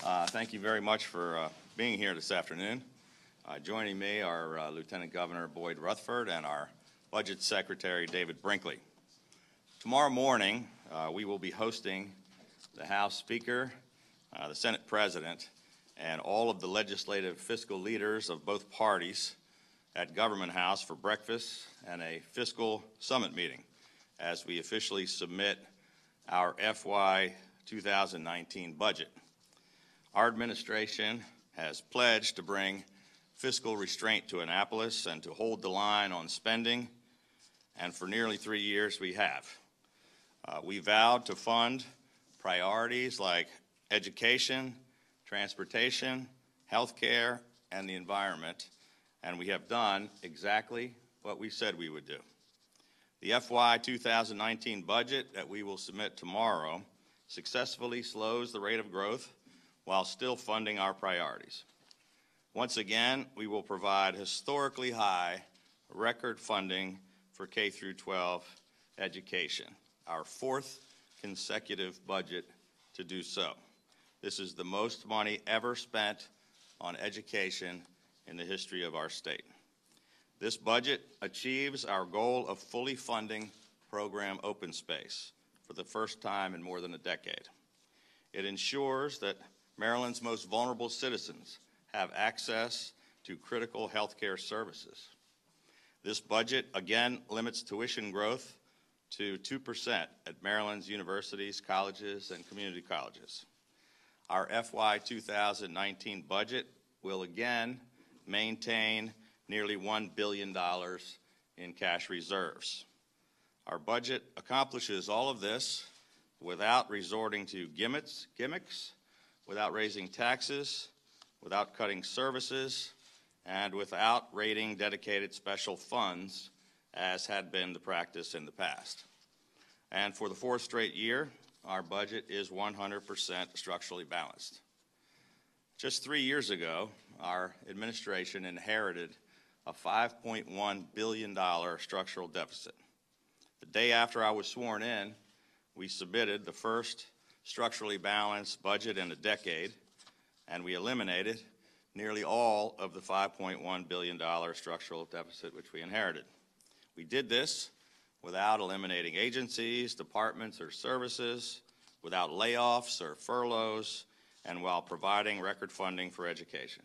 Thank you very much for being here this afternoon. Joining me are Lieutenant Governor Boyd Rutherford and our Budget Secretary David Brinkley. Tomorrow morning, we will be hosting the House Speaker, the Senate President, and all of the legislative fiscal leaders of both parties at Government House for breakfast and a fiscal summit meeting as we officially submit our FY 2019 budget. Our administration has pledged to bring fiscal restraint to Annapolis and to hold the line on spending, and for nearly 3 years we have. We vowed to fund priorities like education, transportation, health care, and the environment, and we have done exactly what we said we would do. The FY 2019 budget that we will submit tomorrow successfully slows the rate of growth while still funding our priorities. Once again, we will provide historically high record funding for K through 12 education, our fourth consecutive budget to do so. This is the most money ever spent on education in the history of our state. This budget achieves our goal of fully funding program open space for the first time in more than a decade. It ensures that Maryland's most vulnerable citizens have access to critical health care services. This budget again limits tuition growth to 2% at Maryland's universities, colleges, and community colleges. Our FY 2019 budget will again maintain nearly $1 billion in cash reserves. Our budget accomplishes all of this without resorting to gimmicks, without raising taxes, without cutting services, and without raiding dedicated special funds, as had been the practice in the past. And for the fourth straight year, our budget is 100% structurally balanced. Just 3 years ago, our administration inherited a $5.1 billion structural deficit. The day after I was sworn in, we submitted the first structurally balanced budget in a decade, and we eliminated nearly all of the $5.1 billion structural deficit which we inherited. We did this without eliminating agencies, departments, or services, without layoffs or furloughs, and while providing record funding for education.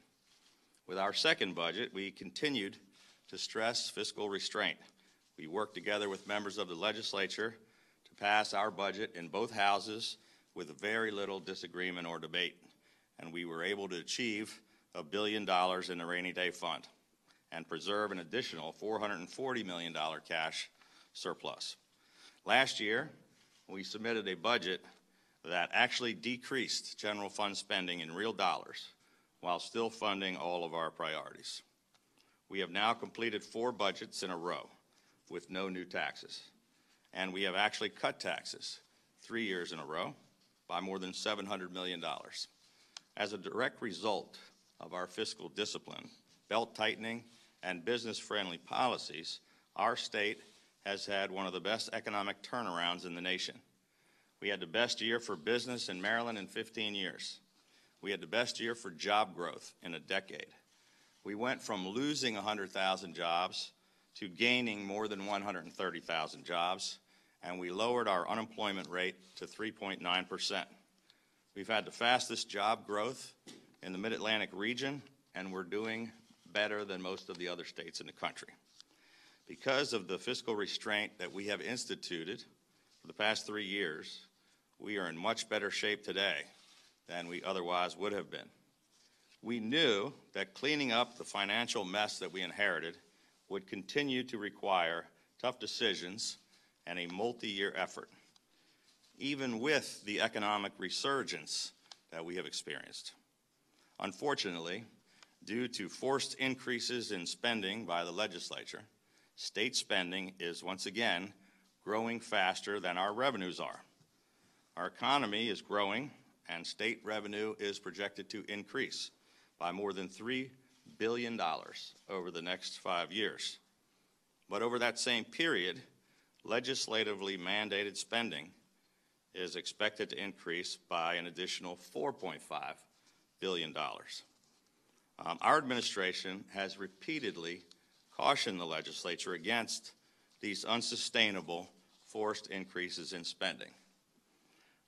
With our second budget, we continued to stress fiscal restraint. We worked together with members of the legislature to pass our budget in both houses with very little disagreement or debate, and we were able to achieve $1 billion in the rainy day fund and preserve an additional $440 million cash surplus. Last year, we submitted a budget that actually decreased general fund spending in real dollars while still funding all of our priorities. We have now completed 4 budgets in a row with no new taxes, and we have actually cut taxes 3 years in a row by more than $700 million. As a direct result of our fiscal discipline, belt-tightening, and business-friendly policies, our state has had one of the best economic turnarounds in the nation. We had the best year for business in Maryland in 15 years. We had the best year for job growth in a decade. We went from losing 100,000 jobs to gaining more than 130,000 jobs, and we lowered our unemployment rate to 3.9%. We've had the fastest job growth in the Mid-Atlantic region, and we're doing better than most of the other states in the country. Because of the fiscal restraint that we have instituted for the past 3 years, we are in much better shape today than we otherwise would have been. We knew that cleaning up the financial mess that we inherited would continue to require tough decisions and a multi-year effort, even with the economic resurgence that we have experienced. Unfortunately, due to forced increases in spending by the legislature, state spending is once again growing faster than our revenues are. Our economy is growing, and state revenue is projected to increase by more than $3 billion over the next 5 years. But over that same period, legislatively mandated spending is expected to increase by an additional $4.5 billion. Our administration has repeatedly cautioned the legislature against these unsustainable forced increases in spending,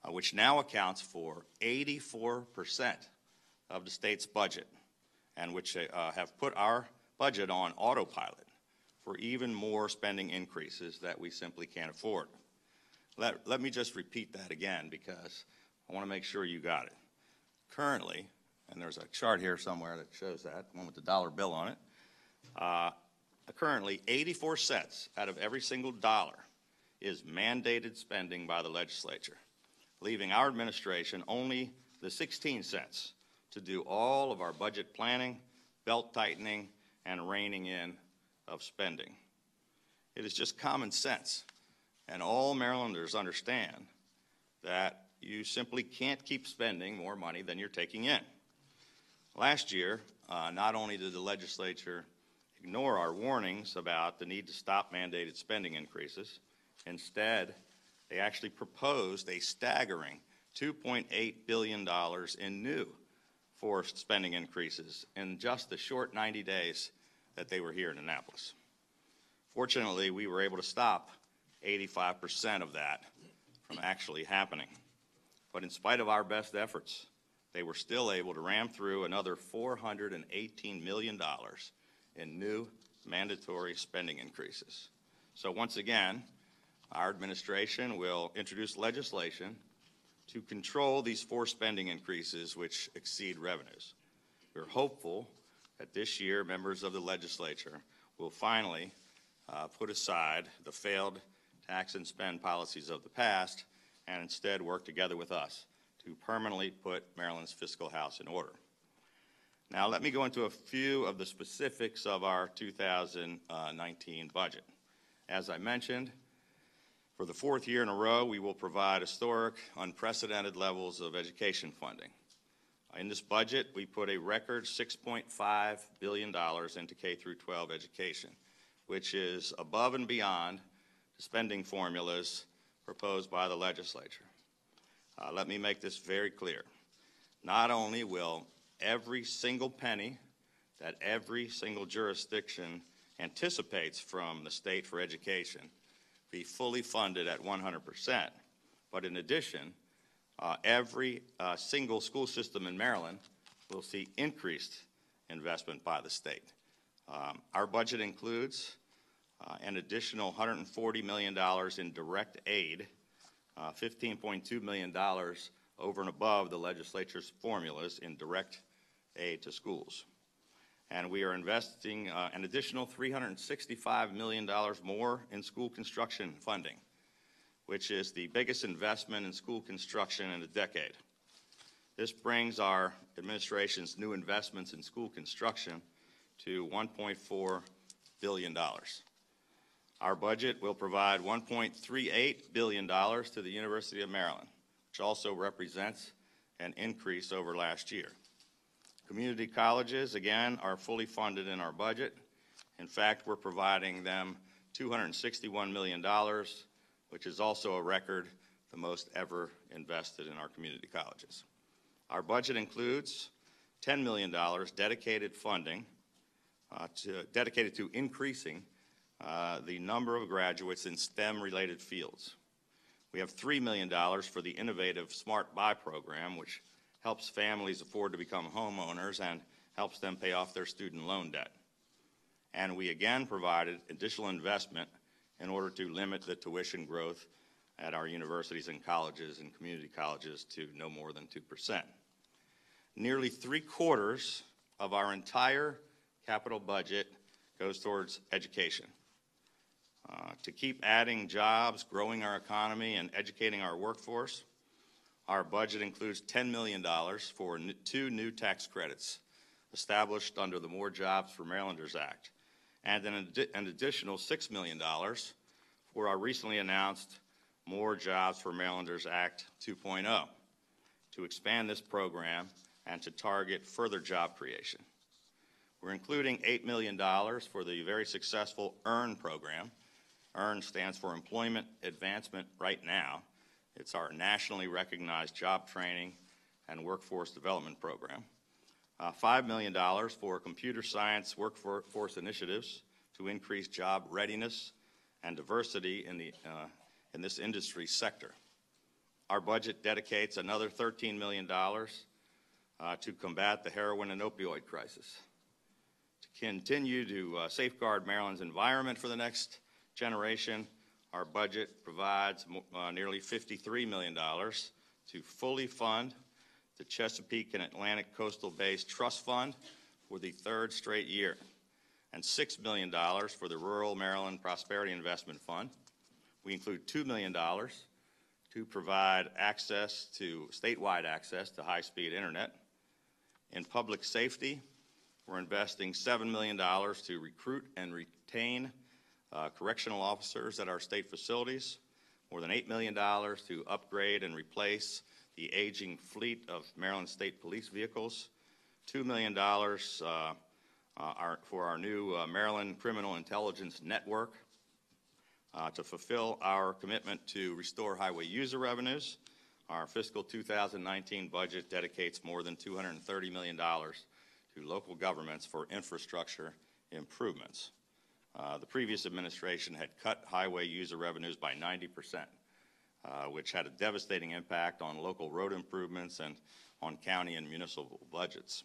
which now accounts for 84% of the state's budget, and which have put our budget on autopilot for even more spending increases that we simply can't afford. Let me just repeat that again, because I want to make sure you got it. Currently, and there's a chart here somewhere that shows that, one with the dollar bill on it, currently 84 cents out of every single dollar is mandated spending by the legislature, leaving our administration only the 16 cents to do all of our budget planning, belt tightening, and reining in of spending. It is just common sense, and all Marylanders understand that you simply can't keep spending more money than you're taking in. Last year, not only did the legislature ignore our warnings about the need to stop mandated spending increases, instead, they actually proposed a staggering $2.8 billion in new forced spending increases in just the short 90 days that they were here in Annapolis. Fortunately, we were able to stop 85% of that from actually happening. But in spite of our best efforts, they were still able to ram through another $418 million in new mandatory spending increases. So once again, our administration will introduce legislation to control these forced spending increases which exceed revenues. We're hopeful that this year members of the legislature will finally put aside the failed tax and spend policies of the past and instead work together with us to permanently put Maryland's fiscal house in order. Now let me go into a few of the specifics of our 2019 budget. As I mentioned, for the fourth year in a row, we will provide historic, unprecedented levels of education funding. In this budget, we put a record $6.5 billion into K-12 education, which is above and beyond the spending formulas proposed by the legislature. Let me make this very clear. Not only will every single penny that every single jurisdiction anticipates from the state for education be fully funded at 100%, but in addition, every single school system in Maryland will see increased investment by the state. Our budget includes an additional $140 million in direct aid, $15.2 million over and above the legislature's formulas in direct aid to schools. And we are investing an additional $365 million more in school construction funding, which is the biggest investment in school construction in a decade. This brings our administration's new investments in school construction to $1.4 billion. Our budget will provide $1.38 billion to the University of Maryland, which also represents an increase over last year. Community colleges, again, are fully funded in our budget. In fact, we're providing them $261 million, which is also a record, the most ever invested in our community colleges. Our budget includes $10 million dedicated funding dedicated to increasing the number of graduates in STEM-related fields. We have $3 million for the innovative Smart Buy program, which helps families afford to become homeowners and helps them pay off their student loan debt. And we again provided additional investment in order to limit the tuition growth at our universities and colleges and community colleges to no more than 2%. Nearly 3/4 of our entire capital budget goes towards education. To keep adding jobs, growing our economy, and educating our workforce, our budget includes $10 million for 2 new tax credits established under the More Jobs for Marylanders Act, and an additional $6 million for our recently announced More Jobs for Marylanders Act 2.0 to expand this program and to target further job creation. We're including $8 million for the very successful EARN program. EARN stands for Employment Advancement Right Now. It's our nationally recognized job training and workforce development program. $5 million for computer science workforce initiatives to increase job readiness and diversity in this industry sector. Our budget dedicates another $13 million to combat the heroin and opioid crisis. To continue to safeguard Maryland's environment for the next generation, our budget provides nearly $53 million to fully fund the Chesapeake and Atlantic Coastal Bays Trust Fund for the third straight year, and $6 million for the Rural Maryland Prosperity Investment Fund. We include $2 million to provide statewide access to high-speed internet. In public safety, we're investing $7 million to recruit and retain correctional officers at our state facilities, more than $8 million to upgrade and replace the aging fleet of Maryland State Police vehicles, $2 million for our new Maryland Criminal Intelligence Network to fulfill our commitment to restore highway user revenues. Our fiscal 2019 budget dedicates more than $230 million to local governments for infrastructure improvements. The previous administration had cut highway user revenues by 90%, which had a devastating impact on local road improvements and on county and municipal budgets.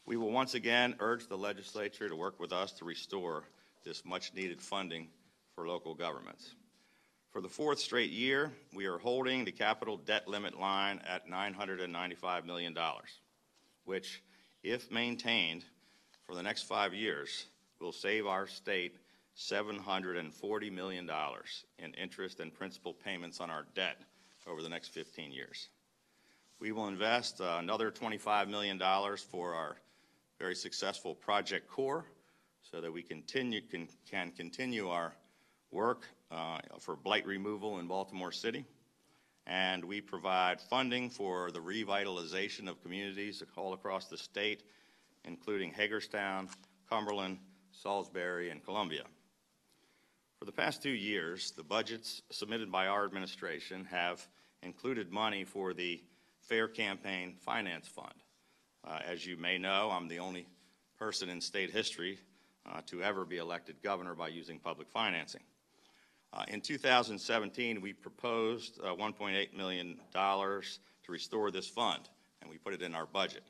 We will once again urge the legislature to work with us to restore this much-needed funding for local governments. For the fourth straight year, we are holding the capital debt limit line at $995 million, which, if maintained for the next 5 years, will save our state $740 million in interest and principal payments on our debt over the next 15 years. We will invest another $25 million for our very successful Project Core so that we can continue our work for blight removal in Baltimore City. And we provide funding for the revitalization of communities all across the state, including Hagerstown, Cumberland, Salisbury, and Columbia. For the past 2 years, the budgets submitted by our administration have included money for the Fair Campaign Finance Fund. As you may know, I'm the only person in state history to ever be elected governor by using public financing. In 2017, we proposed $1.8 million to restore this fund, and we put it in our budget.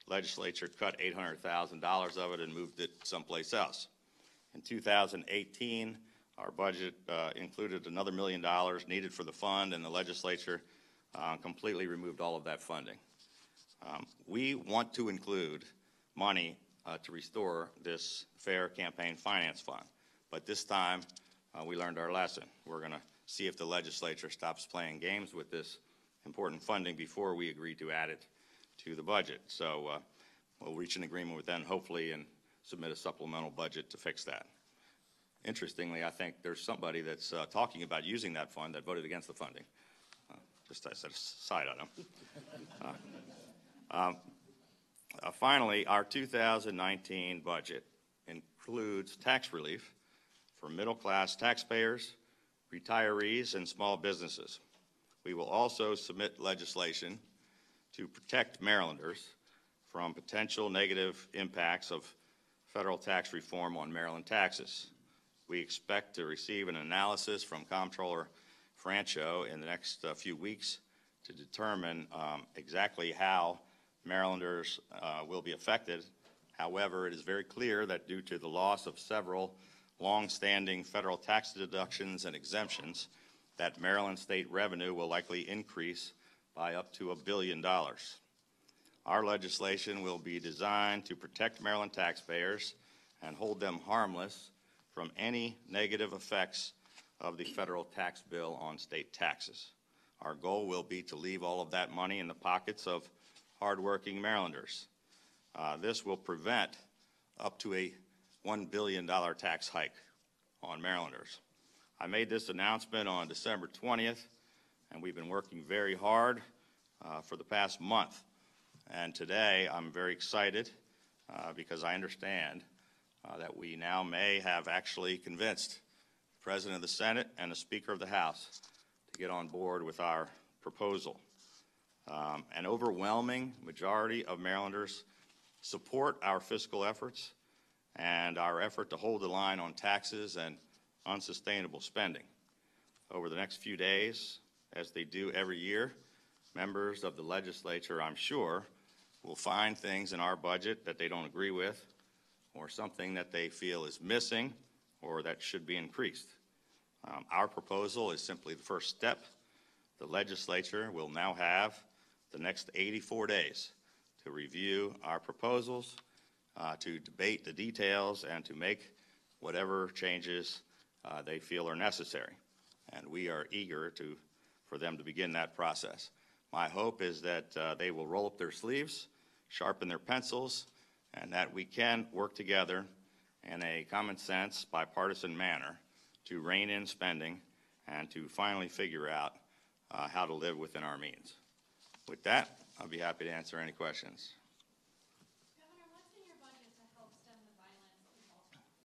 The legislature cut $800,000 of it and moved it someplace else. In 2018, our budget included another $1 million needed for the fund, and the legislature completely removed all of that funding. We want to include money to restore this Fair Campaign Finance Fund, but this time we learned our lesson. We're going to see if the legislature stops playing games with this important funding before we agree to add it to the budget. So we'll reach an agreement with them, hopefully, and submit a supplemental budget to fix that. Interestingly, I think there's somebody that's talking about using that fund that voted against the funding. Just as a side item. Finally, our 2019 budget includes tax relief for middle-class taxpayers, retirees, and small businesses. We will also submit legislation to protect Marylanders from potential negative impacts of federal tax reform on Maryland taxes. We expect to receive an analysis from Comptroller Francho in the next few weeks to determine exactly how Marylanders will be affected. However, it is very clear that due to the loss of several long-standing federal tax deductions and exemptions, that Maryland state revenue will likely increase by up to $1 billion. Our legislation will be designed to protect Maryland taxpayers and hold them harmless from any negative effects of the federal tax bill on state taxes. Our goal will be to leave all of that money in the pockets of hardworking Marylanders. This will prevent up to a $1 billion tax hike on Marylanders. I made this announcement on December 20th, and we've been working very hard for the past month. And today I'm very excited because I understand that we now may have actually convinced the President of the Senate and the Speaker of the House to get on board with our proposal. An overwhelming majority of Marylanders support our fiscal efforts and our effort to hold the line on taxes and unsustainable spending. Over the next few days, as they do every year, members of the legislature, I'm sure, will find things in our budget that they don't agree with, or something that they feel is missing or that should be increased. Our proposal is simply the first step. The legislature will now have the next 84 days to review our proposals, to debate the details, and to make whatever changes they feel are necessary. And we are eager for them to begin that process. My hope is that they will roll up their sleeves, sharpen their pencils, and that we can work together in a common sense, bipartisan manner to rein in spending and to finally figure out how to live within our means. With that, I'll be happy to answer any questions.